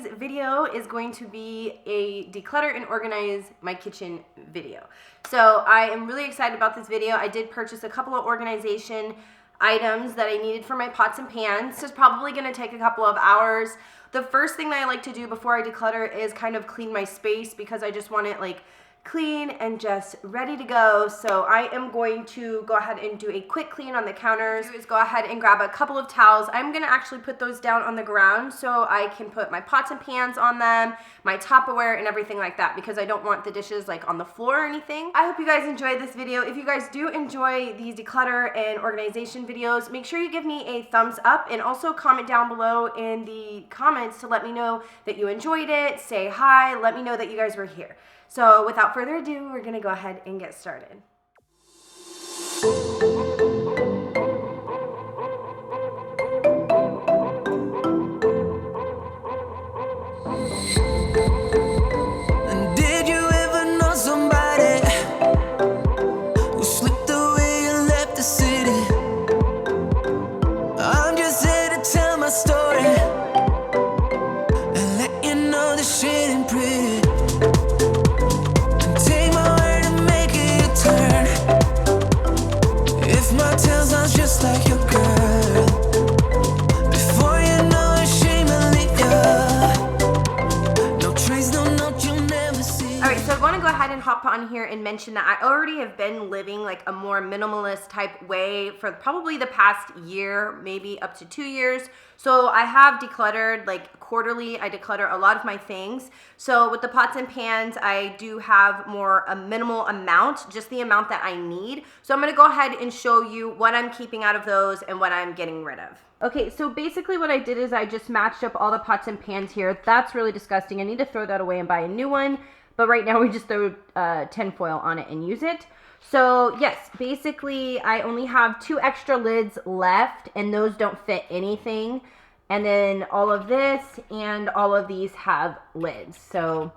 today's video is going to be a declutter and organize my kitchen video. So I am really excited about this video. I did purchase a couple of organization items that I needed for my pots and pans. This is probably going to take a couple of hours. The first thing that I like to do before I declutter is kind of clean my space because I just want it like clean and just ready to go. So I am going to go ahead and do a quick clean on the counters. Is go ahead and grab a couple of towels. I'm gonna actually put those down on the ground so I can put my pots and pans on them, my Tupperware and everything like that, because I don't want the dishes like on the floor or anything. I hope you guys enjoyed this video. If you guys do enjoy these declutter and organization videos, make sure you give me a thumbs up and also comment down below in the comments to let me know that you enjoyed it. Say hi, let me know that you guys were here. So without further ado, we're gonna go ahead and get started. Did you ever know somebody who slipped away and left the city? I'm just here to tell my story and let you know this shit ain't pretty. Just like your girl. Before you know it, she will leave ya. No trace, no note, you'll never see. Alright, so I want to go ahead and hop on here and mention that I already have been living like a more minimalist type way for probably the past year, maybe up to 2 years. So I have decluttered like quarterly. I declutter a lot of my things. So with the pots and pans, I do have a minimal amount, just the amount that I need. So I'm going to go ahead and show you what I'm keeping out of those and what I'm getting rid of. Okay, so basically what I did is I just matched up all the pots and pans here. That's really disgusting. I need to throw that away and buy a new one. But right now we just throw tinfoil on it and use it. So yes, basically I only have 2 extra lids left and those don't fit anything. And then all of this and all of these have lids. So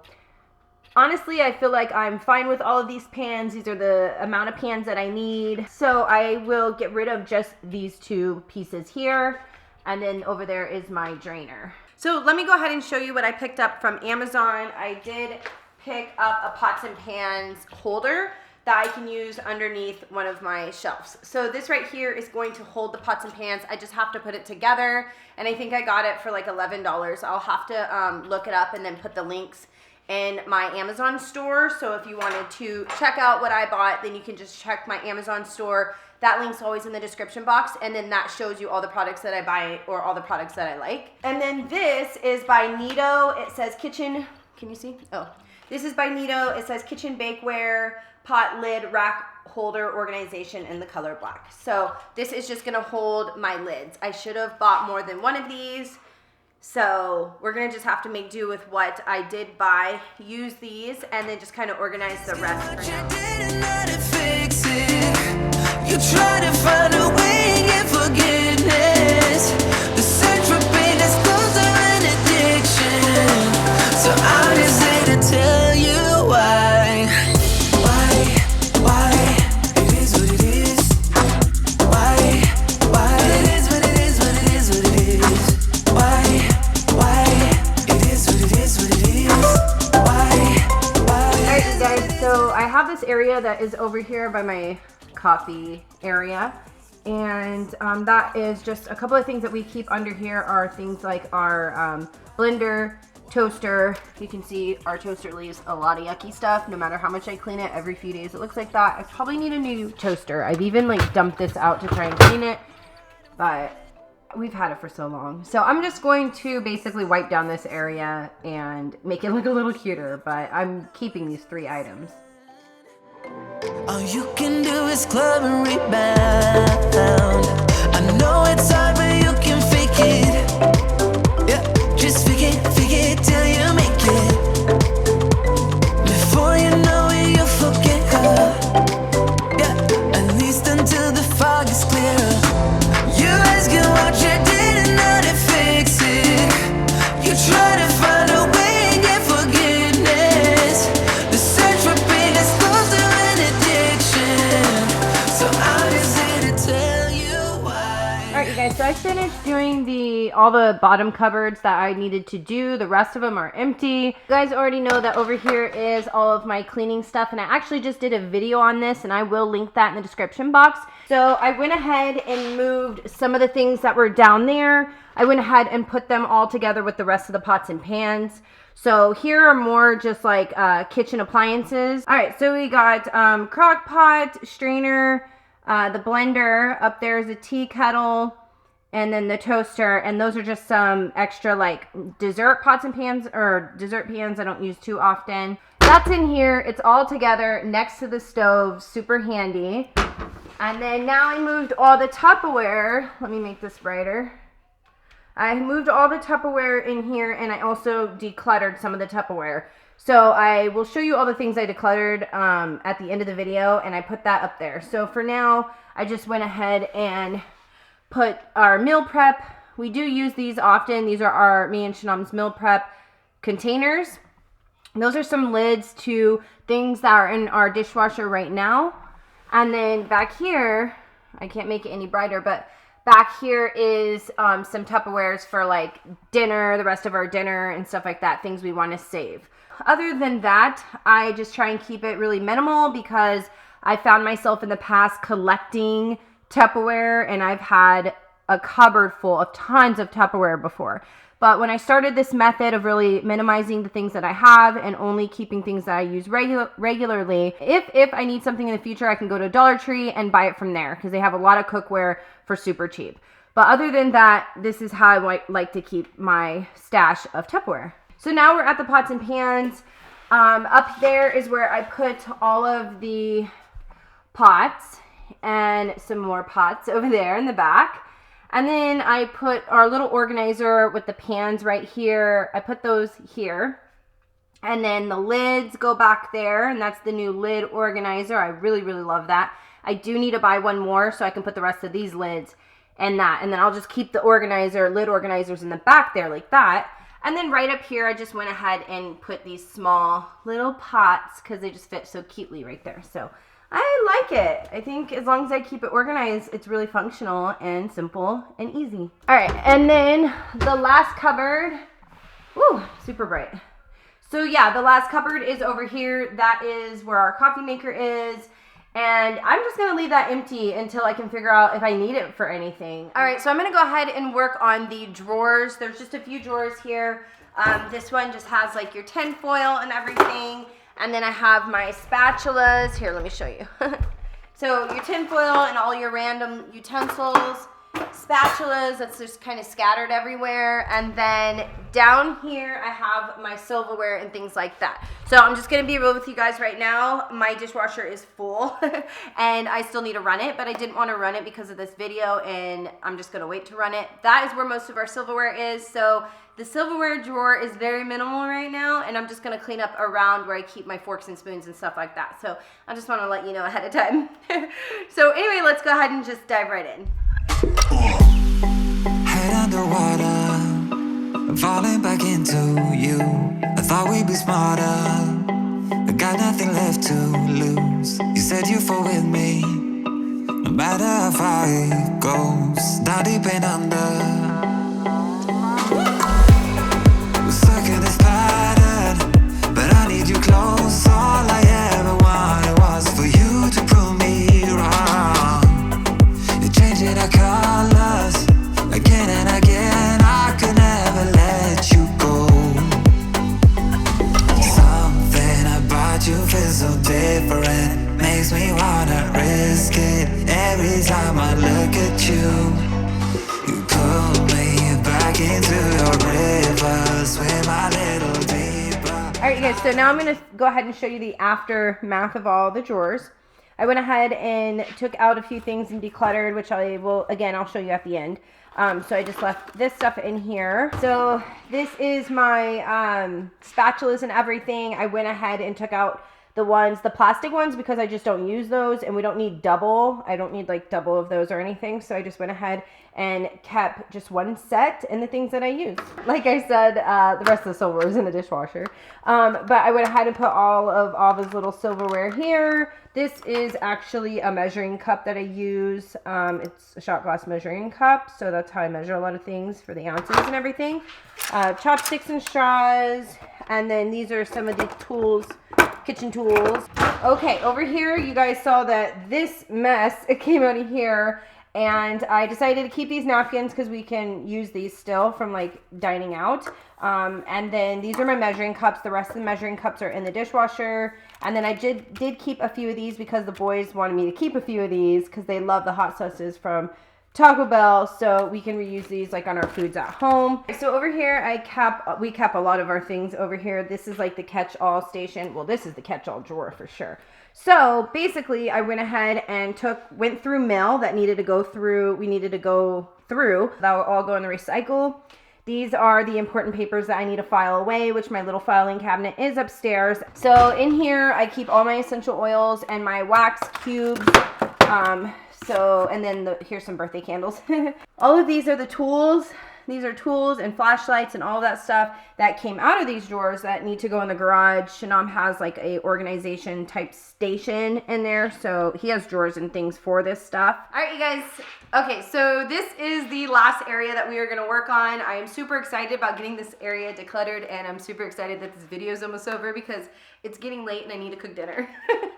honestly, I feel like I'm fine with all of these pans. These are the amount of pans that I need. So I will get rid of just these 2 pieces here. And then over there is my drainer. So let me go ahead and show you what I picked up from Amazon. I did pick up a pots and pans holder that I can use underneath one of my shelves. So this right here is going to hold the pots and pans. I just have to put it together, and I think I got it for like $11. I'll have to look it up and then put the links in my Amazon store. So if you wanted to check out what I bought, then you can just check my Amazon store. That link's always in the description box, and then that shows you all the products that I buy or all the products that I like. And then this is by Nido. It says kitchen, can you see? Oh, this is by Nido. It says kitchen bakeware, pot lid, rack holder organization in the color black. So this is just gonna hold my lids. I should have bought more than one of these. So we're gonna just have to make do with what I did buy, use these, and then just kind of organize the rest for now. You try to find a way and get forgiveness. The search for pain is closer an addiction. So I'm just here to tell you why. It is what it is. Why it is what it is, what it is, what it is. Why it is what it is, what it is. Alright you guys, so I have this area that is over here by my coffee area, and that is just a couple of things that we keep under here are things like our blender, toaster. You can see our toaster leaves a lot of yucky stuff no matter how much I clean it. Every few days it looks like that. I probably need a new toaster. I've even like dumped this out to try and clean it, but we've had it for so long. So I'm just going to basically wipe down this area and make it look a little cuter, but I'm keeping these 3 items. All you can do is club and rebound. I know it's hard, but you can fake it. Yeah, just fake it till you make it. Before you know it, you'll forget her. Yeah, at least until the fog is clear. You ask you what you did and how to fix it. You try to find a way and get forgiveness. The search for pain is close to an addiction. So I'm just here to tell you why. Alright you guys, so I finished doing all the bottom cupboards that I needed to do. The rest of them are empty. You guys already know that over here is all of my cleaning stuff, and I actually just did a video on this, and I will link that in the description box. So I went ahead and moved some of the things that were down there. I went ahead and put them all together with the rest of the pots and pans. So here are more just like kitchen appliances. All right, so we got crock pot, strainer, the blender. Up there is a tea kettle, and then the toaster. And those are just some extra like dessert pots and pans, or dessert pans I don't use too often. That's in here. It's all together next to the stove. Super handy. And then now I moved all the Tupperware. Let me make this brighter. I moved all the Tupperware in here, and I also decluttered some of the Tupperware. So I will show you all the things I decluttered at the end of the video, and I put that up there. So for now, I just went ahead and put our meal prep. We do use these often. These are me and Shanam's meal prep containers. Those are some lids to things that are in our dishwasher right now. And then back here, I can't make it any brighter, but back here is some Tupperwares for like dinner, the rest of our dinner and stuff like that, things we want to save. Other than that, I just try and keep it really minimal because I found myself in the past collecting Tupperware, and I've had a cupboard full of tons of Tupperware before. But when I started this method of really minimizing the things that I have and only keeping things that I use regularly, if I need something in the future, I can go to Dollar Tree and buy it from there because they have a lot of cookware for super cheap. But other than that, this is how I like to keep my stash of Tupperware. So now we're at the pots and pans. Up there is where I put all of the pots and some more pots over there in the back. And then I put our little organizer with the pans right here. I put those here. And then the lids go back there, and that's the new lid organizer. I really, really love that. I do need to buy one more so I can put the rest of these lids and that. And then I'll just keep the lid organizers in the back there like that. And then right up here, I just went ahead and put these small little pots because they just fit so cutely right there. So I like it. I think as long as I keep it organized, it's really functional and simple and easy. All right, and then the last cupboard. Woo, super bright. So yeah, the last cupboard is over here. That is where our coffee maker is. And I'm just gonna leave that empty until I can figure out if I need it for anything. All right, so I'm gonna go ahead and work on the drawers. There's just a few drawers here. This one just has like your tin foil and everything. And then I have my spatulas. Here, let me show you. So your tin foil and all your random utensils, spatulas that's just kind of scattered everywhere. And then down here, I have my silverware and things like that. So I'm just gonna be real with you guys right now. My dishwasher is full and I still need to run it, but I didn't want to run it because of this video, and I'm just gonna wait to run it. That is where most of our silverware is. So the silverware drawer is very minimal right now, and I'm just gonna clean up around where I keep my forks and spoons and stuff like that. So I just wanna let you know ahead of time. So anyway, let's go ahead and just dive right in. Head underwater, I'm falling back into you. I thought we'd be smarter, I got nothing left to lose. You said you fall with me, no matter how far it goes. Down deep and under, we're stuck in this pattern, but I need you close. All I ever wanted was for you to prove me wrong. You're changing our colors again and again. I could never let you go. Something about you feels so different, makes me wanna risk it. Every time I look at you, you pull me back into your river, swim a little deeper. All right, you guys, so now I'm gonna go ahead and show you the aftermath of all the drawers. I went ahead and took out a few things and decluttered, which I'll show you at the end. So I just left this stuff in here. So this is my spatulas and everything. I went ahead and took out the plastic ones because I just don't use those, and we don't need double. I don't need like double of those or anything. So I just went ahead and kept just one set in the things that I use. Like I said, the rest of the silverware is in the dishwasher. But I went ahead and put all of this little silverware here. This is actually a measuring cup that I use. It's a shot glass measuring cup, so that's how I measure a lot of things for the ounces and everything. Chopsticks and straws, and then these are some of the tools, kitchen tools. Okay, over here you guys saw that this mess, it came out of here, and I decided to keep these napkins because we can use these still from like dining out. And then these are my measuring cups. The rest of the measuring cups are in the dishwasher. And then I did keep a few of these because the boys wanted me to keep a few of these because they love the hot sauces from Taco Bell, so we can reuse these like on our foods at home. So over here we kept a lot of our things over here. This is like the catch-all station. Well, this is the catch-all drawer for sure. So basically I went ahead and went through mail that needed to go through, that will all go in the recycle. These are the important papers that I need to file away, which my little filing cabinet is upstairs. So in here, I keep all my essential oils and my wax cubes. And then here's some birthday candles. All of these are the tools. These are tools and flashlights and all that stuff that came out of these drawers that need to go in the garage. Shanam has like a organization type station in there, so he has drawers and things for this stuff. All right, you guys. Okay, so this is the last area that we are going to work on. I am super excited about getting this area decluttered, and I'm super excited that this video is almost over because it's getting late and I need to cook dinner.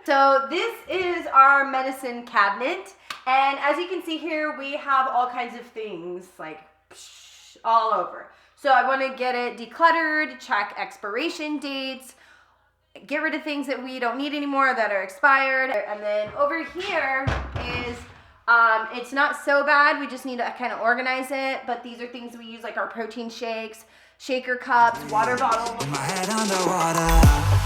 So this is our medicine cabinet, and as you can see here, we have all kinds of things like all over. So I want to get it decluttered, check expiration dates, get rid of things that we don't need anymore that are expired. And then over here is, it's not so bad. We just need to kind of organize it. But these are things we use, like our protein shakes, shaker cups, water bottles. My head underwater.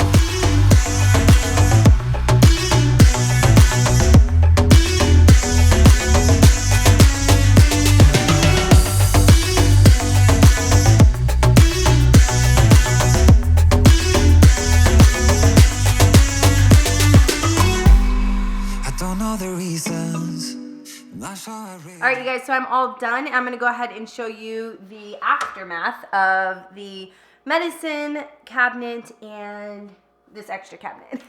All right, you guys, so I'm all done. I'm going to go ahead and show you the aftermath of the medicine cabinet and this extra cabinet.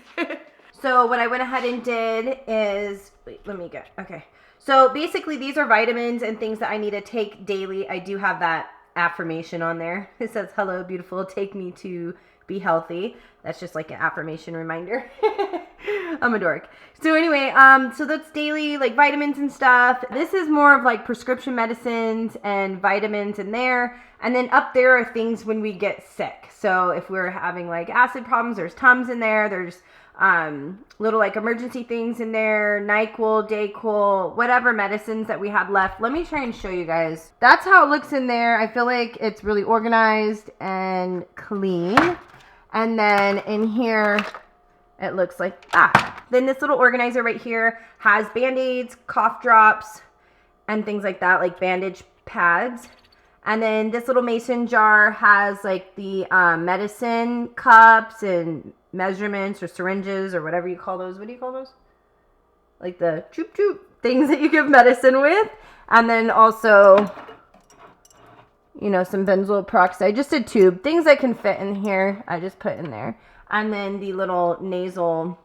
So what I went ahead and did is, okay. So basically these are vitamins and things that I need to take daily. I do have that affirmation on there. It says, "Hello, beautiful, take me to be healthy." That's just like an affirmation reminder. I'm a dork. So anyway, so that's daily, like vitamins and stuff. This is more of like prescription medicines and vitamins in there. And then up there are things when we get sick. So if we're having like acid problems, there's Tums in there. There's little like emergency things in there, NyQuil, Dayquil, whatever medicines that we had left. Let me try and show you guys. That's how it looks in there. I feel like it's really organized and clean. And then in here, it looks like that. Then this little organizer right here has Band-Aids, cough drops, and things like that, like bandage pads. And then this little mason jar has like the medicine cups and measurements or syringes or whatever you call those. What do you call those? Like the choop choop things that you give medicine with. And then also, you know, some benzoyl peroxide, just a tube. Things that can fit in here, I just put in there. And then the little nasal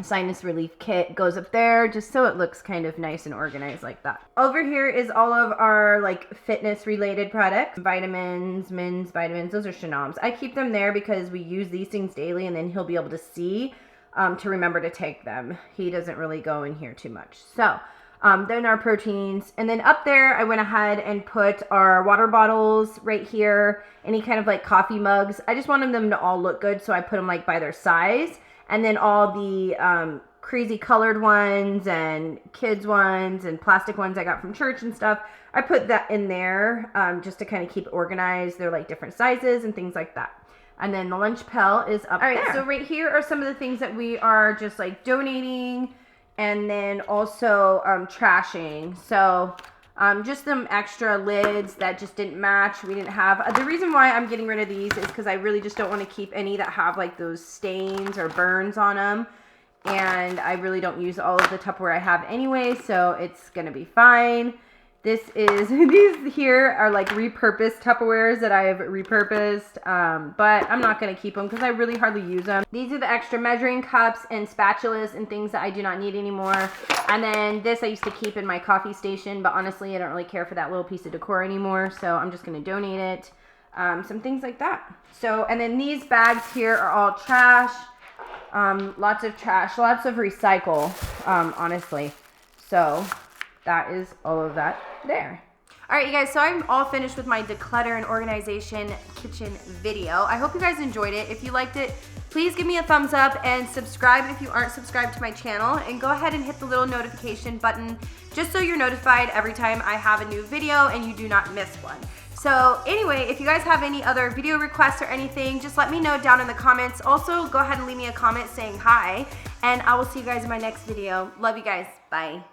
sinus relief kit goes up there just so it looks kind of nice and organized like that. Over here is all of our like fitness related products. Vitamins, men's vitamins, those are Shanam's. I keep them there because we use these things daily and then he'll be able to see to remember to take them. He doesn't really go in here too much. So then our proteins, and then up there I went ahead and put our water bottles right here, any kind of like coffee mugs. I just wanted them to all look good, so I put them like by their size. And then all the crazy colored ones and kids ones and plastic ones I got from church and stuff, I put that in there just to kind of keep it organized. They're like different sizes and things like that. And then the lunch pail is up there. All right, so right here are some of the things that we are just like donating and then also trashing. So just some extra lids that just didn't match. We didn't have. The reason why I'm getting rid of these is because I really just don't want to keep any that have like those stains or burns on them. And I really don't use all of the Tupperware I have anyway, so it's going to be fine. This is, these here are like repurposed Tupperwares that I have repurposed, but I'm not going to keep them because I really hardly use them. These are the extra measuring cups and spatulas and things that I do not need anymore. And then this I used to keep in my coffee station, but honestly I don't really care for that little piece of decor anymore, so I'm just going to donate it. Some things like that. So, and then these bags here are all trash. Lots of trash, lots of recycle, honestly. So that is all of that there. All right, you guys, so I'm all finished with my declutter and organization kitchen video. I hope you guys enjoyed it. If you liked it, please give me a thumbs up and subscribe if you aren't subscribed to my channel, and go ahead and hit the little notification button just so you're notified every time I have a new video and you do not miss one. So anyway, if you guys have any other video requests or anything, just let me know down in the comments. Also, go ahead and leave me a comment saying hi, and I will see you guys in my next video. Love you guys. Bye.